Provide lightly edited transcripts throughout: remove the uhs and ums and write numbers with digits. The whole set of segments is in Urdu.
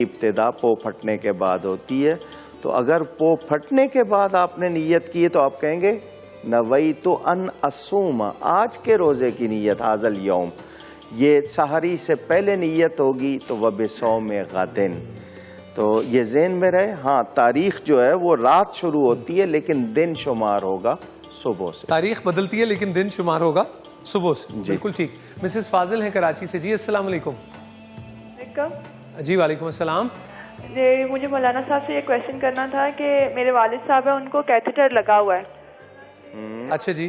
ابتدا پو پھٹنے کے بعد ہوتی ہے. تو اگر پو پھٹنے کے بعد آپ نے نیت کی ہے تو آپ کہیں گے نویت ان اصوم، آج کے روزے کی نیت، حاضل یوم. یہ سحری سے پہلے نیت ہوگی تو وبصوم غدن. تو یہ ذہن میں رہے. ہاں تاریخ جو ہے وہ رات شروع ہوتی ہے لیکن دن شمار ہوگا صبح سے. تاریخ بدلتی ہے لیکن دن شمار ہوگا صبح سے. بالکل ٹھیک. مسز فاضل ہیں کراچی سے. جی السلام علیکم. جی وعلیکم السلام. جی مجھے مولانا صاحب سے یہ کویشچن کرنا تھا کہ میرے والد صاحب ہیں، ان کو کیتھیٹر لگا ہوا ہے. اچھا جی،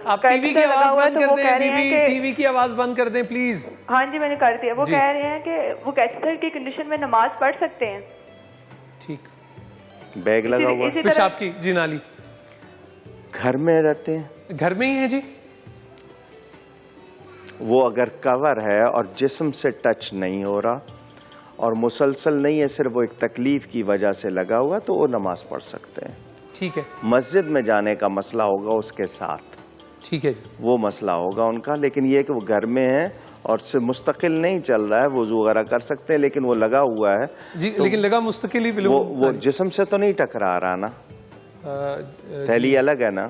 آپ ٹی وی کی آواز بند کر دیں. بی بی ٹی وی کی آواز بند کر دیں پلیز. ہاں جی میں نے کر دیا. وہ کہہ رہے ہیں کہ وہ کیتھیٹر کی کنڈیشن میں نماز پڑھ سکتے ہیں. ٹھیک. بیگ لگا ہوا پیشاب کی. جی نالی. گھر میں رہتے ہیں؟ گھر میں ہی ہے جی. وہ اگر کور ہے اور جسم سے ٹچ نہیں ہو رہا اور مسلسل نہیں ہے، صرف وہ ایک تکلیف کی وجہ سے لگا ہوا، تو وہ نماز پڑھ سکتے ہیں. ٹھیک ہے. مسجد میں جانے کا مسئلہ ہوگا اس کے ساتھ. ٹھیک ہے جی. وہ مسئلہ ہوگا ان کا. لیکن یہ کہ وہ گھر میں ہے اور سے مستقل نہیں چل رہا ہے، وضو وغیرہ کر سکتے ہیں، لیکن وہ لگا ہوا ہے جی. لیکن لگا مستقل ہی وہ جسم سے تو نہیں ٹکرا رہا نا، تھیلی الگ ہے نا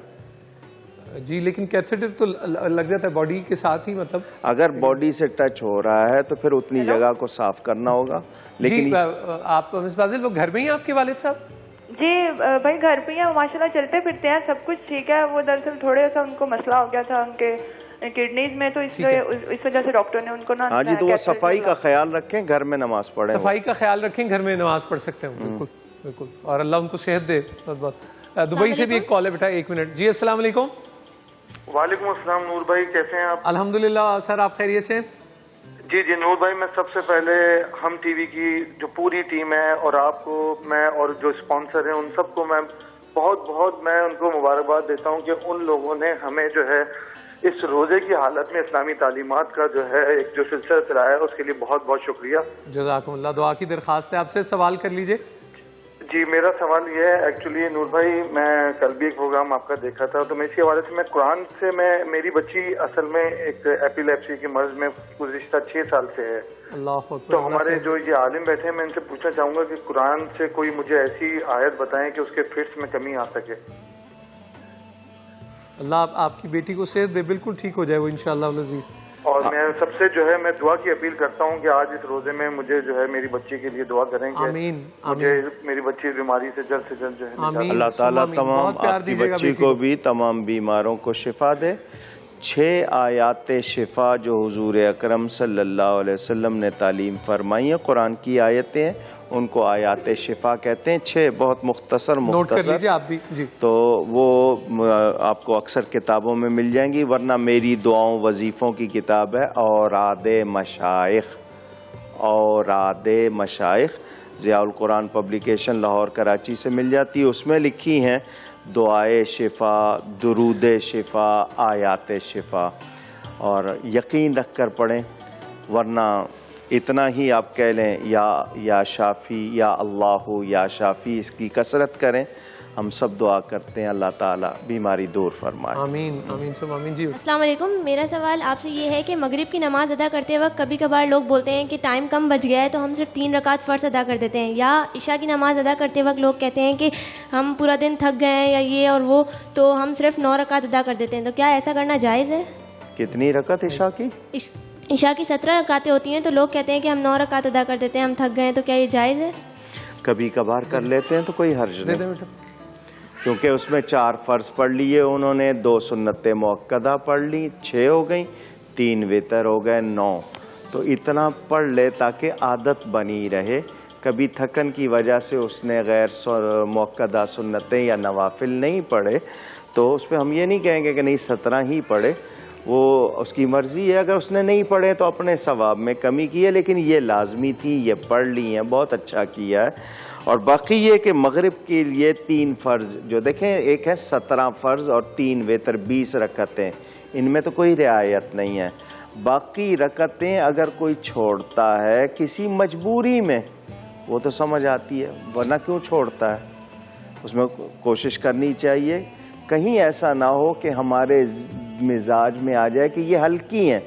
جی. لیکن کیتھیٹر تو لگ جاتا ہے باڈی کے ساتھ ہی. مطلب اگر باڈی سے ٹچ ہو رہا ہے تو پھر اتنی جگہ کو صاف کرنا ہوگا. لیکن آپ مس فاضل وہ گھر میں ہی آپ کے والد صاحب؟ جی بھائی گھر پہ ہی ہیں، ماشاءاللہ چلتے پھرتے ہیں، سب کچھ ٹھیک ہے. وہ دراصل تھوڑے سا ان کو مسئلہ ہو گیا تھا ان کے کڈنیز میں، تو اس وجہ سے ڈاکٹر نے ان کو ہاں جی. تو وہ صفائی کا خیال رکھیں، گھر میں نماز پڑھیں. صفائی کا خیال رکھیں، گھر میں نماز پڑھ سکتے ہیں. بالکل بالکل. اور اللہ ان کو صحت دے. بہت بہت. دبئی سے بھی ایک کال ہے بیٹا، 1 منٹ. جی السلام علیکم. وعلیکم السلام. نور بھائی کیسے ہیں آپ؟ الحمدللہ سر، آپ خیریت سے؟ جی جی نور بھائی، میں سب سے پہلے ہم ٹی وی کی جو پوری ٹیم ہے اور آپ کو میں اور جو اسپانسر ہیں ان سب کو میں بہت میں ان کو مبارکباد دیتا ہوں کہ ان لوگوں نے ہمیں جو ہے اس روزے کی حالت میں اسلامی تعلیمات کا جو ہے ایک جو سلسلہ چلایا ہے اس کے لیے بہت بہت شکریہ. جزاکم اللہ. دعا کی درخواست ہے آپ سے. سوال کر لیجئے. جی میرا سوال یہ ہے ایکچولی نور بھائی، میں کل بھی ایک پروگرام آپ کا دیکھا تھا تو میں اسی حوالے سے میں قرآن سے میری بچی اصل میں ایک ایپیلیپسی کے مرض میں گزشتہ 6 سال سے ہے. اللہ اکبر. تو ہمارے جو یہ عالم بیٹھے ہیں میں ان سے پوچھنا چاہوں گا کہ قرآن سے کوئی مجھے ایسی آیت بتائیں کہ اس کے فٹس میں کمی آ سکے. اللہ آپ کی بیٹی کو صحت دے، بالکل ٹھیک ہو جائے وہ انشاءاللہ العزیز. اور میں سب سے جو ہے میں دعا کی اپیل کرتا ہوں کہ آج اس روزے میں مجھے جو ہے میری بچی کے لیے دعا کریں کہ آمین. مجھے میری بچی بیماری سے جلد جو ہے آمین. اللہ تعالیٰ تمام آپ کی بچی کو بھی تمام بیماروں کو شفا دے. 6 آیات شفا جو حضور اکرم صلی اللہ علیہ وسلم نے تعلیم فرمائی ہیں، قرآن کی آیتیں ہیں، ان کو آیات شفا کہتے ہیں. 6 بہت مختصر نوٹ کر لیجئے آپ بھی. جی تو وہ آپ کو اکثر کتابوں میں مل جائیں گی، ورنہ میری دعاؤں وظیفوں کی کتاب ہے اوراد مشائخ ضیاء القرآن پبلیکیشن لاہور کراچی سے مل جاتی ہے. اس میں لکھی ہیں دعائے شفا، درود شفا، آیات شفا، اور یقین رکھ کر پڑھیں. ورنہ اتنا ہی آپ کہہ لیں یا شافی یا اللہ یا شافی، اس کی کثرت کریں. ہم سب دعا کرتے ہیں اللہ تعالیٰ بیماری دور فرمائے. آمین آمین سب آمین. جی السلام علیکم. میرا سوال آپ سے یہ ہے کہ مغرب کی نماز ادا کرتے وقت کبھی کبھار لوگ بولتے ہیں کہ ٹائم کم بچ گیا ہے تو ہم صرف 3 رکعت فرض ادا کر دیتے ہیں، یا عشاء کی نماز ادا کرتے وقت لوگ کہتے ہیں کہ ہم پورا دن تھک گئے ہیں یا یہ اور وہ، تو ہم صرف 9 رکعت ادا کر دیتے ہیں. تو کیا ایسا کرنا جائز ہے؟ کتنی رکعت عشاء کی؟ عشاء کی 17 رکعتیں ہوتی ہیں، تو لوگ کہتے ہیں کہ ہم 9 رکعت ادا کر دیتے ہیں، ہم تھک گئے ہیں، تو کیا یہ جائز ہے؟ کبھی کبھار کر لیتے ہیں تو کوئی حرج نہیں، کیونکہ اس میں 4 فرض پڑھ لیے انہوں نے، 2 سنت مؤکدہ پڑھ لی، 6 ہو گئیں، 3 وتر ہو گئے، 9. تو اتنا پڑھ لے تاکہ عادت بنی رہے. کبھی تھکن کی وجہ سے اس نے غیر مؤکدہ سنتیں یا نوافل نہیں پڑھے تو اس پہ ہم یہ نہیں کہیں گے کہ نہیں 17 ہی پڑھے. وہ اس کی مرضی ہے. اگر اس نے نہیں پڑھے تو اپنے ثواب میں کمی کی ہے، لیکن یہ لازمی تھی، یہ پڑھ لی ہیں، بہت اچھا کیا ہے. اور باقی یہ کہ مغرب کے لیے 3 فرض جو دیکھیں، ایک ہے 17 فرض اور 3 وتر 20 رکعتیں، ان میں تو کوئی رعایت نہیں ہے. باقی رکعتیں اگر کوئی چھوڑتا ہے کسی مجبوری میں، وہ تو سمجھ آتی ہے، ورنہ کیوں چھوڑتا ہے. اس میں کوشش کرنی چاہیے کہیں ایسا نہ ہو کہ ہمارے مزاج میں آ جائے کہ یہ ہلکی ہیں،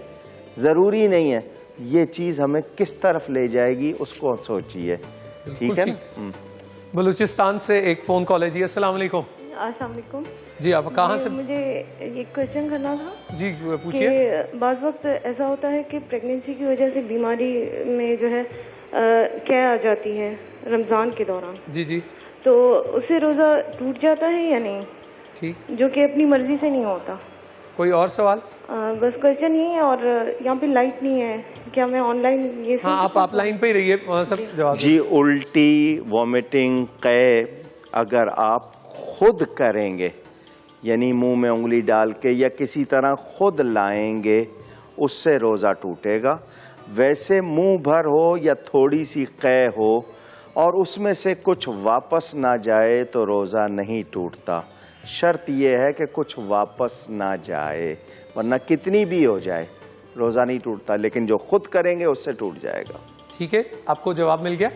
ضروری نہیں ہے. یہ چیز ہمیں کس طرف لے جائے گی اس کو سوچیے. ٹھیک ہے. بلوچستان سے ایک فون کال ہے. جی السلام علیکم. السلام علیکم. جی آپ کہاں سے؟ مجھے ایک کوشچن کرنا تھا. جی پوچھیے. کہ بعض وقت ایسا ہوتا ہے کہ پریگنینسی کی وجہ سے بیماری میں جو ہے کیا آ جاتی ہے رمضان کے دوران. جی جی. تو اس سے روزہ ٹوٹ جاتا ہے یا نہیں؟ ٹھیک. جو کہ اپنی مرضی سے نہیں ہوتا. کوئی اور سوال؟ بس کوشچن یہ ہے. اور یہاں پہ لائٹ نہیں ہے, کیا میں آن لائن یہ؟ ہاں آپ لائن پہ ہی رہیے سب جواب. جی الٹی, وومٹنگ, قے اگر آپ خود کریں گے, یعنی منہ میں انگلی ڈال کے یا کسی طرح خود لائیں گے, اس سے روزہ ٹوٹے گا. ویسے منہ بھر ہو یا تھوڑی سی قے ہو اور اس میں سے کچھ واپس نہ جائے تو روزہ نہیں ٹوٹتا. شرط یہ ہے کہ کچھ واپس نہ جائے, ورنہ کتنی بھی ہو جائے روزہ نہیں ٹوٹتا. لیکن جو خود کریں گے اس سے ٹوٹ جائے گا. ٹھیک ہے, آپ کو جواب مل گیا.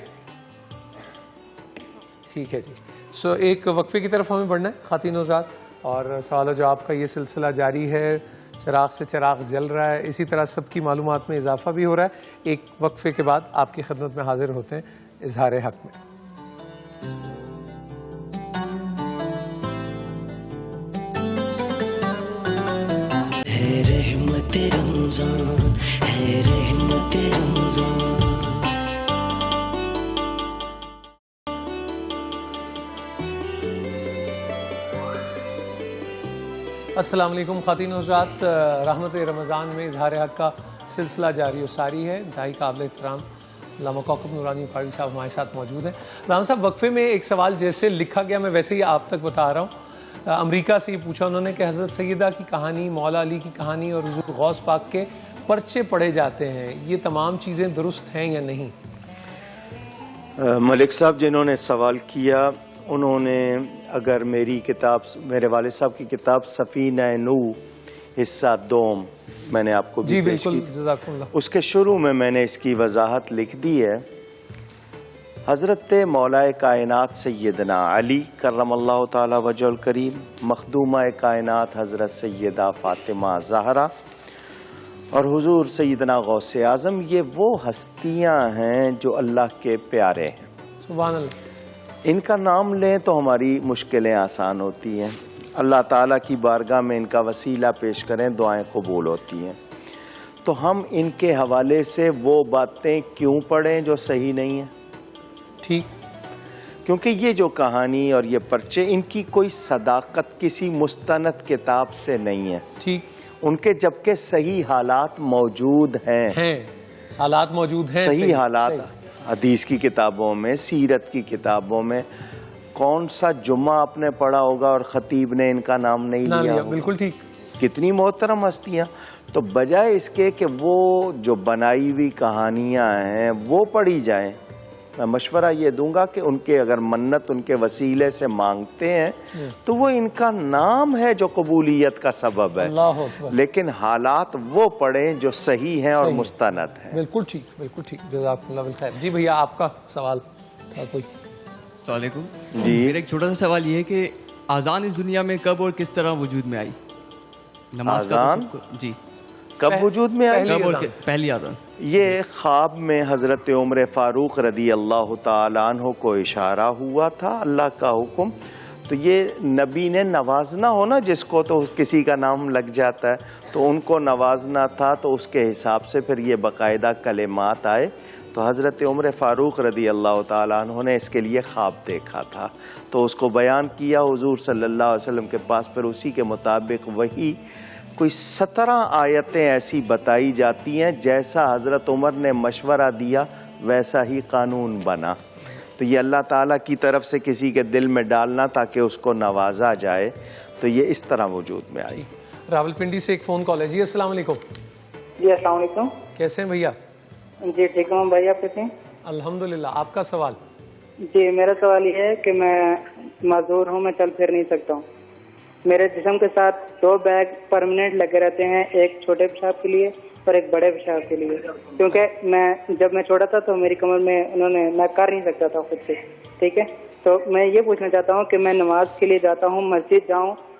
ٹھیک ہے جی. سو ایک وقفے کی طرف ہمیں بڑھنا ہے خواتین و حضرات, اور سوال و جواب کا یہ سلسلہ جاری ہے. چراغ سے چراغ جل رہا ہے, اسی طرح سب کی معلومات میں اضافہ بھی ہو رہا ہے. ایک وقفے کے بعد آپ کی خدمت میں حاضر ہوتے ہیں اظہار حق میں. ہے رحمت رمضان, ہے رحمت رمضان. السلام علیکم خواتین و حضرات, رحمت رمضان میں اظہار حق کا سلسلہ جاری و ساری ہے. انتہائی قابل احترام علامہ کوکب نورانی قاری صاحب ہمارے ساتھ موجود ہیں. علامہ صاحب وقفے میں ایک سوال جیسے لکھا گیا میں ویسے ہی آپ تک بتا رہا ہوں. امریکہ سے یہ پوچھا انہوں نے کہ حضرت سیدہ کی کہانی, مولا علی کی کہانی اور حضور غوث پاک کے پرچے پڑھے جاتے ہیں, یہ تمام چیزیں درست ہیں یا نہیں؟ ملک صاحب جنہوں نے سوال کیا انہوں نے اگر میری کتاب, میرے والد صاحب کی کتاب سفینہ نوح حصہ دوم میں نے آپ کو بھی پیش کی, جزاکم اللہ. اس کے شروع میں نے اس کی وضاحت لکھ دی ہے. حضرت مولا کائنات سیدنا علی کرم اللہ تعالی وجہ الکریم, مخدومہ کائنات حضرت سیدہ فاطمہ زہرا اور حضور سیدنا غوث اعظم, یہ وہ ہستیاں ہیں جو اللہ کے پیارے ہیں. سبحان اللہ. ان کا نام لیں تو ہماری مشکلیں آسان ہوتی ہیں. اللہ تعالیٰ کی بارگاہ میں ان کا وسیلہ پیش کریں, دعائیں قبول ہوتی ہیں. تو ہم ان کے حوالے سے وہ باتیں کیوں پڑھیں جو صحیح نہیں ہیں؟ ٹھیک. کیونکہ یہ جو کہانی اور یہ پرچے, ان کی کوئی صداقت کسی مستند کتاب سے نہیں ہے. ٹھیک. ان کے جبکہ صحیح حالات موجود ہیں, حالات موجود ہیں, صحیح حالات حدیث کی کتابوں میں, سیرت کی کتابوں میں. کون سا جمعہ آپ نے پڑھا ہوگا اور خطیب نے ان کا نام نہیں لیا؟ بالکل ٹھیک. کتنی محترم ہستیاں. تو بجائے اس کے کہ وہ جو بنائی ہوئی کہانیاں ہیں وہ پڑھی جائیں, میں مشورہ یہ دوں گا کہ ان کے اگر منت ان کے وسیلے سے مانگتے ہیں تو وہ ان کا نام ہے جو قبولیت کا سبب ہے, لیکن حالات وہ پڑھیں جو صحیح ہیں اور مستند ہیں. بالکل ٹھیک, بالکل ٹھیک. جزاک اللہ بالخیر. جی بھیا آپ کا سوال تھا کوئی؟ السلام علیکم. جی میرا ایک چھوٹا سا سوال یہ ہے کہ اذان اس دنیا میں کب اور کس طرح وجود میں آئی؟ نماز کا اذان جی کب وجود میں آئی؟ پہلی اذان. یہ خواب میں حضرت عمر فاروق رضی اللہ تعالیٰ عنہ کو اشارہ ہوا تھا, اللہ کا حکم. تو یہ نبی نے نوازنا ہو نا جس کو, تو کسی کا نام لگ جاتا ہے, تو ان کو نوازنا تھا, تو اس کے حساب سے پھر یہ باقاعدہ کلمات آئے. تو حضرت عمر فاروق رضی اللہ تعالیٰ عنہ نے اس کے لیے خواب دیکھا تھا, تو اس کو بیان کیا حضور صلی اللہ علیہ وسلم کے پاس. پھر اسی کے مطابق وہی کوئی 17 آیتیں ایسی بتائی جاتی ہیں, جیسا حضرت عمر نے مشورہ دیا ویسا ہی قانون بنا. تو یہ اللہ تعالیٰ کی طرف سے کسی کے دل میں ڈالنا تاکہ اس کو نوازا جائے, تو یہ اس طرح وجود میں آئی. راول پنڈی سے ایک فون کال ہے. جی السلام علیکم. جی السلام علیکم. کیسے ہیں بھیا؟ جی ٹھیک ہوں بھائی, آپ کیسے ہیں؟ الحمدللہ. آپ کا سوال؟ جی میرا سوال یہ ہے کہ میں معذور ہوں, میں چل پھر نہیں سکتا ہوں. میرے جسم کے ساتھ 2 بیگ پرماننٹ لگے رہتے ہیں, ایک چھوٹے پیشاب کے لیے اور ایک بڑے پیشاب کے لیے, کیونکہ جب میں چھوٹا تھا تو میری کمر میں میں کر نہیں سکتا تھا خود سے. ٹھیک ہے, تو میں یہ پوچھنا چاہتا ہوں کہ میں نماز کے لیے جاتا ہوں, مسجد جاؤں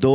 2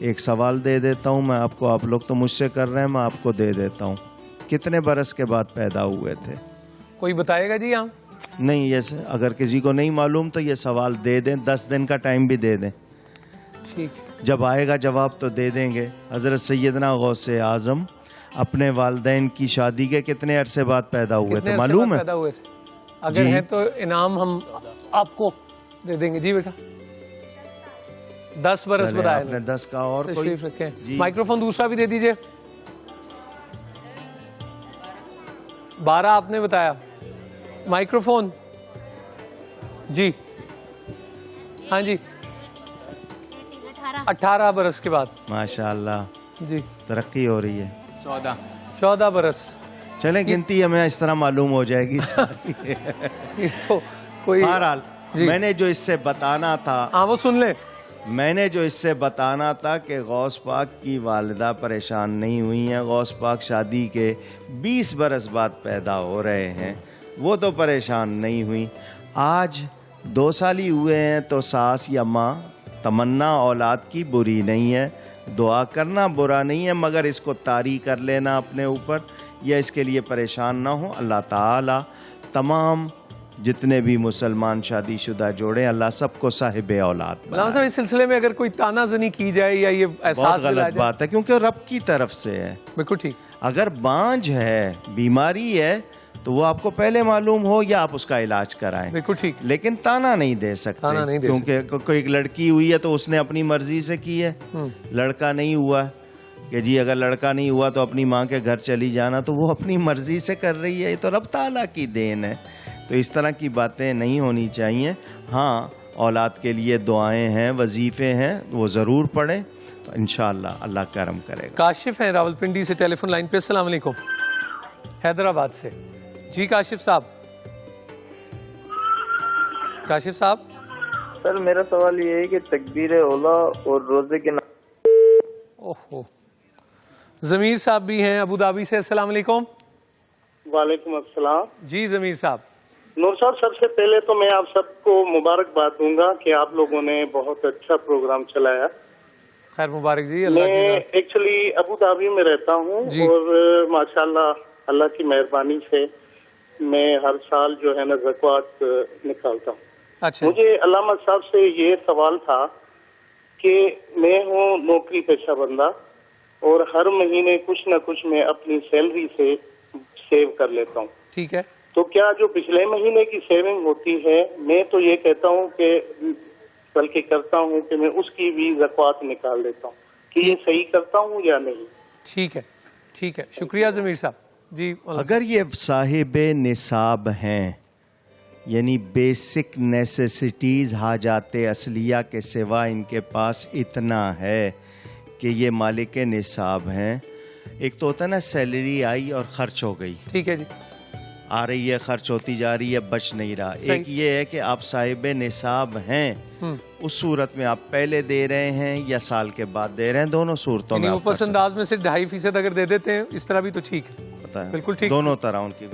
ایک سوال دے دیتا ہوں میں آپ کو, آپ لوگ تو مجھ سے کر رہے ہیں, میں آپ کو دے دیتا ہوں. کتنے برس کے بعد پیدا ہوئے تھے؟ کوئی بتائے گا جی؟ ہم نہیں, یہ اگر کسی کو نہیں معلوم تو یہ سوال دے دیں, 10 دن کا ٹائم بھی دے دیں. ٹھیک, جب آئے گا جواب تو دے دیں گے. حضرت سیدنا غوث اعظم اپنے والدین کی شادی کے کتنے عرصے بعد پیدا ہوئے تھے معلوم ہے؟ پیدا ہوئے تھے؟ اگر ہے تو انعام ہم آپ کو دے دیں گے. جی بیٹا 10 برس بتایا. آپ نے 10 کا. اور تشریف رکھیں. مائکروفون دوسرا بھی دے دیجئے. 12 آپ نے بتایا. مائکروفون جی. ہاں جی 18 برس کے بعد. ماشاءاللہ جی ترقی ہو رہی ہے. 14 برس. چلیں گنتی ہمیں اس طرح معلوم ہو جائے گی. یہ تو کوئی بہرحال میں نے جو اس سے بتانا تھا, ہاں وہ سن لیں. میں نے جو اس سے بتانا تھا کہ غوث پاک کی والدہ پریشان نہیں ہوئی ہیں. غوث پاک شادی کے 20 برس بعد پیدا ہو رہے ہیں, وہ تو پریشان نہیں ہوئی. آج 2 سال ہی ہوئے ہیں تو ساس یا ماں تمنا اولاد کی بری نہیں ہے, دعا کرنا برا نہیں ہے, مگر اس کو طاری کر لینا اپنے اوپر یا اس کے لیے پریشان نہ ہو. اللہ تعالی تمام جتنے بھی مسلمان شادی شدہ جوڑے, اللہ سب کو صاحب اولاد بنائے. مولانا صاحب اس سلسلے میں اگر کوئی تانا زنی کی جائے یا یہ احساس بہت غلط بات ہے, کیونکہ رب کی طرف سے ہے. بالکل ٹھیک. اگر بانجھ ہے, بیماری ہے, تو وہ آپ کو پہلے معلوم ہو یا آپ اس کا علاج کرائیں. بالکل ٹھیک. لیکن تانا نہیں دے سکتے, کیونکہ کوئی ایک لڑکی ہوئی ہے تو اس نے اپنی مرضی سے کی ہے, لڑکا نہیں ہوا کہ جی اگر لڑکا نہیں ہوا تو اپنی ماں کے گھر چلی جانا, تو وہ اپنی مرضی سے کر رہی ہے. یہ تو رب تعالیٰ کی دین ہے. تو اس طرح کی باتیں نہیں ہونی چاہیے. ہاں اولاد کے لیے دعائیں ہیں, وظیفے ہیں, وہ ضرور پڑھیں, تو انشاءاللہ اللہ کرم کرے گا. کاشف ہیں راولپنڈی سے ٹیلی فون لائن پہ. السلام علیکم. حیدرآباد سے. جی کاشف صاحب. کاشف صاحب سر میرا سوال یہ ہے کہ تکبیر اولا اور روزے کے اوہو. ضمیر صاحب بھی ہیں ابو دھابی سے. السلام علیکم. وعلیکم السلام. جی ضمیر صاحب. نور صاحب سب سے پہلے تو میں آپ سب کو مبارکباد دوں گا کہ آپ لوگوں نے بہت اچھا پروگرام چلایا. خیر مبارک جی. میں ایکچولی ابو دھابی میں رہتا ہوں اور ماشاءاللہ اللہ کی مہربانی سے میں ہر سال جو ہے نا زکوٰۃ نکالتا ہوں. اچھا. مجھے علامہ صاحب سے یہ سوال تھا کہ میں ہوں نوکری پیشہ بندہ اور ہر مہینے کچھ نہ کچھ میں اپنی سیلری سے سیو کر لیتا ہوں. ٹھیک ہے. تو کیا جو پچھلے مہینے کی سیونگ ہوتی ہے, میں تو یہ کہتا ہوں کہ بلکہ کرتا ہوں کہ میں اس کی بھی زکوٰۃ نکال دیتا ہوں, کہ یہ صحیح کرتا ہوں یا نہیں؟ ٹھیک ہے ٹھیک ہے. شکریہ ضمیر صاحب. جی اگر یہ صاحب نصاب ہیں, یعنی بیسک نیسیسٹیز حاجات اصلیہ کے سوا ان کے پاس اتنا ہے کہ یہ مالک نصاب ہیں. ایک تو ہوتا ہے نا سیلری آئی اور خرچ ہو گئی, ٹھیک ہے جی, آ رہی ہے خرچ ہوتی جا رہی ہے, بچ نہیں رہا. ایک یہ ہے کہ آپ صاحب نصاب ہیں, اس صورت میں آپ پہلے دے رہے ہیں یا سال کے بعد دے رہے ہیں, دونوں صورتوں میں. اوپر انداز میں سے 2.5% اگر دے دیتے ہیں اس طرح بھی تو ٹھیک ہے. بالکل ٹھیک. دونوں طرح ان کی,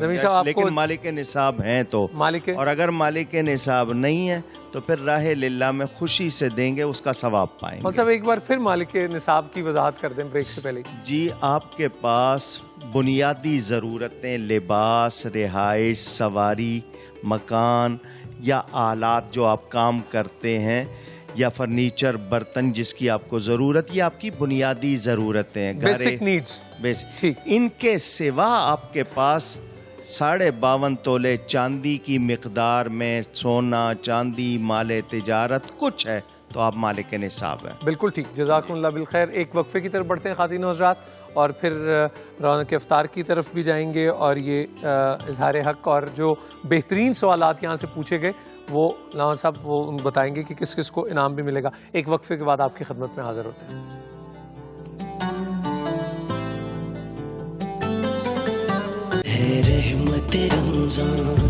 لیکن مالک نصاب ہیں تو مالک, اور اگر مالک نصاب نہیں ہے تو پھر راہ للہ میں خوشی سے دیں گے, اس کا ثواب پائیں گے. صاحب ایک بار پھر مالک نصاب کی وضاحت کر دیں بریک سے پہلے. جی آپ کے پاس بنیادی ضرورتیں, لباس, رہائش, سواری, مکان یا آلات جو آپ کام کرتے ہیں, یا فرنیچر, برتن جس کی آپ کو ضرورت, یہ آپ کی بنیادی ضرورتیں ہیں, بیسک نیڈز. ان کے سوا آپ کے پاس 52.5 تولے چاندی کی مقدار میں سونا, چاندی, مال تجارت کچھ ہے, تو آپ مالک نصاب ہیں. بالکل ٹھیک. جزاکم اللہ بالخیر. ایک وقفے کی طرف بڑھتے ہیں خواتین و حضرات, اور پھر رونق افطار کی طرف بھی جائیں گے, اور یہ اظہار حق اور جو بہترین سوالات یہاں سے پوچھے گئے وہ علامہ صاحب وہ بتائیں گے کہ کس کس کو انعام بھی ملے گا. ایک وقفے کے بعد آپ کی خدمت میں حاضر ہوتے ہیں. ہے رحمت رمضان